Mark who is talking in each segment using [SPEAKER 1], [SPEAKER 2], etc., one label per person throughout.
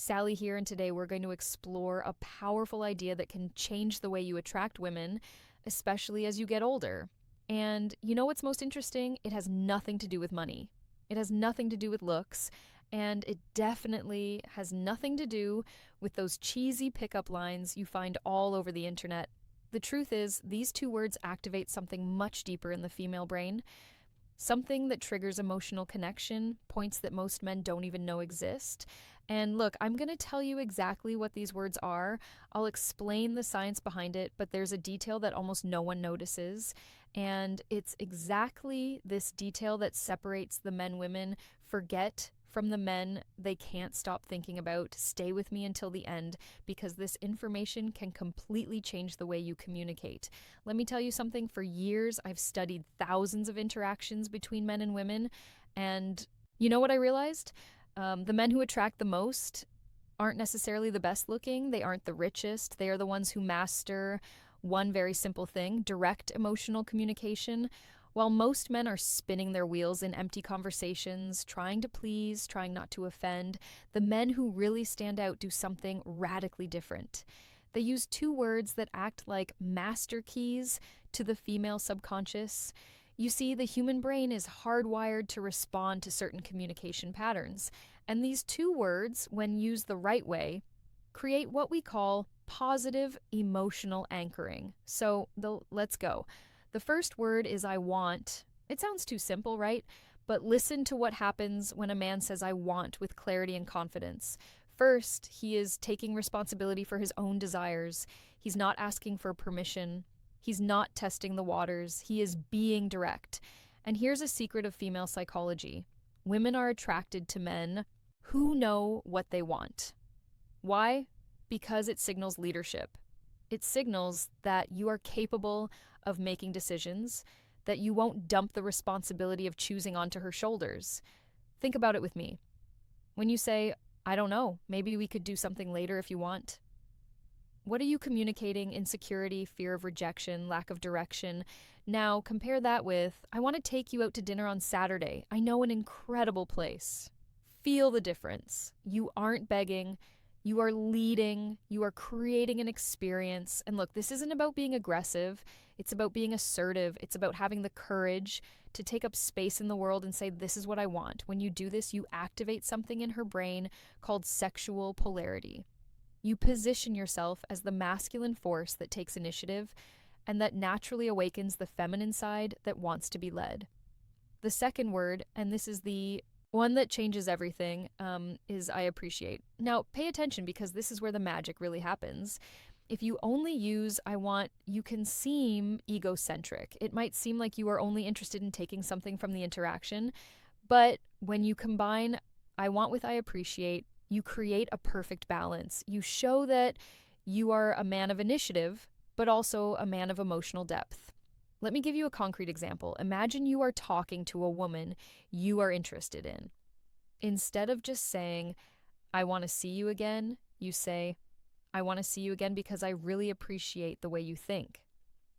[SPEAKER 1] Sally here, and today we're going to explore a powerful idea that can change the way you attract women, especially as you get older. And you know what's most interesting? It has nothing to do with money. It has nothing to do with looks, and it definitely has nothing to do with those cheesy pickup lines you find all over the internet. The truth is, these two words activate something much deeper in the female brain, something that triggers emotional connection, points that most men don't even know exist. And look, I'm going to tell you exactly what these words are. I'll explain the science behind it, but there's a detail that almost no one notices. And it's exactly this detail that separates the men women forget from the men they can't stop thinking about. Stay with me until the end because this information can completely change the way you communicate. Let me tell you something. For years, I've studied thousands of interactions between men and women. And you know what I realized? The men who attract the most aren't necessarily the best looking. They aren't the richest. They are the ones who master one very simple thing: direct emotional communication. While most men are spinning their wheels in empty conversations, trying to please, trying not to offend, the men who really stand out do something radically different. They use two words that act like master keys to the female subconscious. You see, the human brain is hardwired to respond to certain communication patterns, and these two words, when used the right way, create what we call positive emotional anchoring. So, let's go. The first word is I want. It sounds too simple, right? But listen to what happens when a man says I want with clarity and confidence. First, he is taking responsibility for his own desires. He's not asking for permission. He's not testing the waters. He is being direct. And here's a secret of female psychology: women are attracted to men who know what they want. Why? Because it signals leadership. It signals that you are capable of making decisions, that you won't dump the responsibility of choosing onto her shoulders. Think about it with me. When you say, I don't know, maybe we could do something later if you want. What are you communicating? Insecurity, fear of rejection, lack of direction. Now compare that with, I want to take you out to dinner on Saturday. I know an incredible place. Feel the difference. You aren't begging. You are leading, you are creating an experience. And look, this isn't about being aggressive. It's about being assertive. It's about having the courage to take up space in the world and say, this is what I want. When you do this, you activate something in her brain called sexual polarity. You position yourself as the masculine force that takes initiative and that naturally awakens the feminine side that wants to be led. The second word, and this is the one that changes everything, is I appreciate. Now, pay attention because this is where the magic really happens. If you only use I want, you can seem egocentric. It might seem like you are only interested in taking something from the interaction, but when you combine I want with I appreciate, you create a perfect balance. You show that you are a man of initiative, but also a man of emotional depth. Let me give you a concrete example. Imagine you are talking to a woman you are interested in. Instead of just saying, I want to see you again, you say, I want to see you again because I really appreciate the way you think.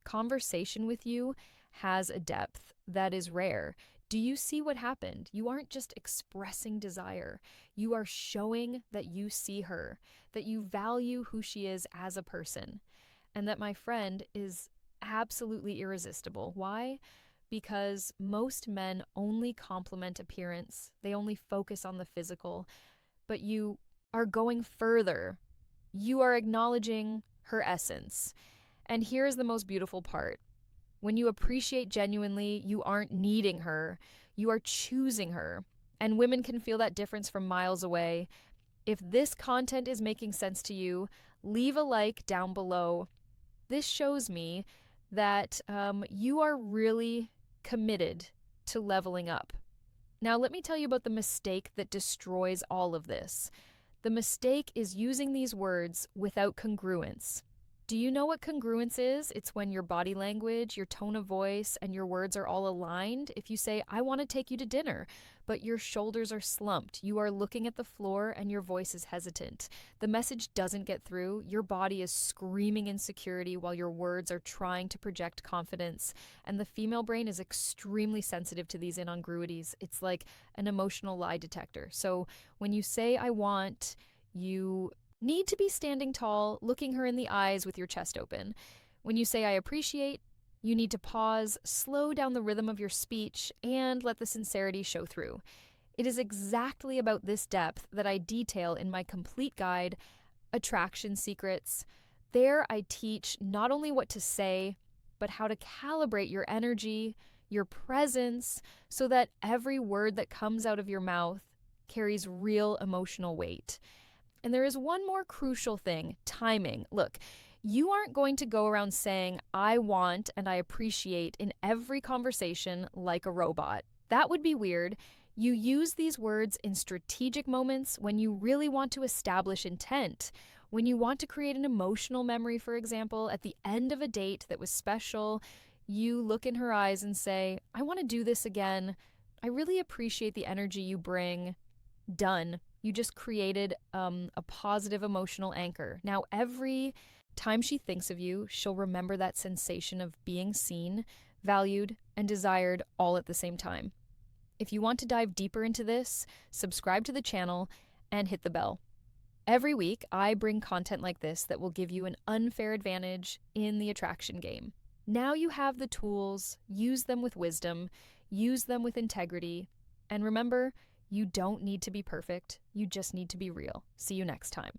[SPEAKER 1] Conversation with you has a depth that is rare. Do you see what happened? You aren't just expressing desire. You are showing that you see her, that you value who she is as a person, and that, my friend, is absolutely irresistible. Why? Because most men only compliment appearance. They only focus on the physical. But you are going further. You are acknowledging her essence. And here's the most beautiful part. When you appreciate genuinely, you aren't needing her. You are choosing her. And women can feel that difference from miles away. If this content is making sense to you, leave a like down below. This shows me that you are really committed to leveling up. Now, let me tell you about the mistake that destroys all of this. The mistake is using these words without congruence. Do you know what congruence is? It's when your body language, your tone of voice, and your words are all aligned. If you say, I want to take you to dinner, but your shoulders are slumped, you are looking at the floor, and your voice is hesitant. The message doesn't get through. Your body is screaming insecurity while your words are trying to project confidence. And the female brain is extremely sensitive to these incongruities. It's like an emotional lie detector. So when you say, I want, You need to be standing tall, looking her in the eyes with your chest open. When you say I appreciate, you need to pause, slow down the rhythm of your speech, and let the sincerity show through. It is exactly about this depth that I detail in my complete guide, Attraction Secrets. There, I teach not only what to say, but how to calibrate your energy, your presence, so that every word that comes out of your mouth carries real emotional weight. And there is one more crucial thing: timing. Look, you aren't going to go around saying, I want and I appreciate in every conversation like a robot. That would be weird. You use these words in strategic moments when you really want to establish intent. When you want to create an emotional memory, for example, at the end of a date that was special, you look in her eyes and say, I want to do this again. I really appreciate the energy you bring. Done. You just created a positive emotional anchor. Now, every time she thinks of you, she'll remember that sensation of being seen, valued, and desired all at the same time. If you want to dive deeper into this, subscribe to the channel and hit the bell. Every week, I bring content like this that will give you an unfair advantage in the attraction game. Now you have the tools, use them with wisdom, use them with integrity, and remember, you don't need to be perfect, you just need to be real. See you next time.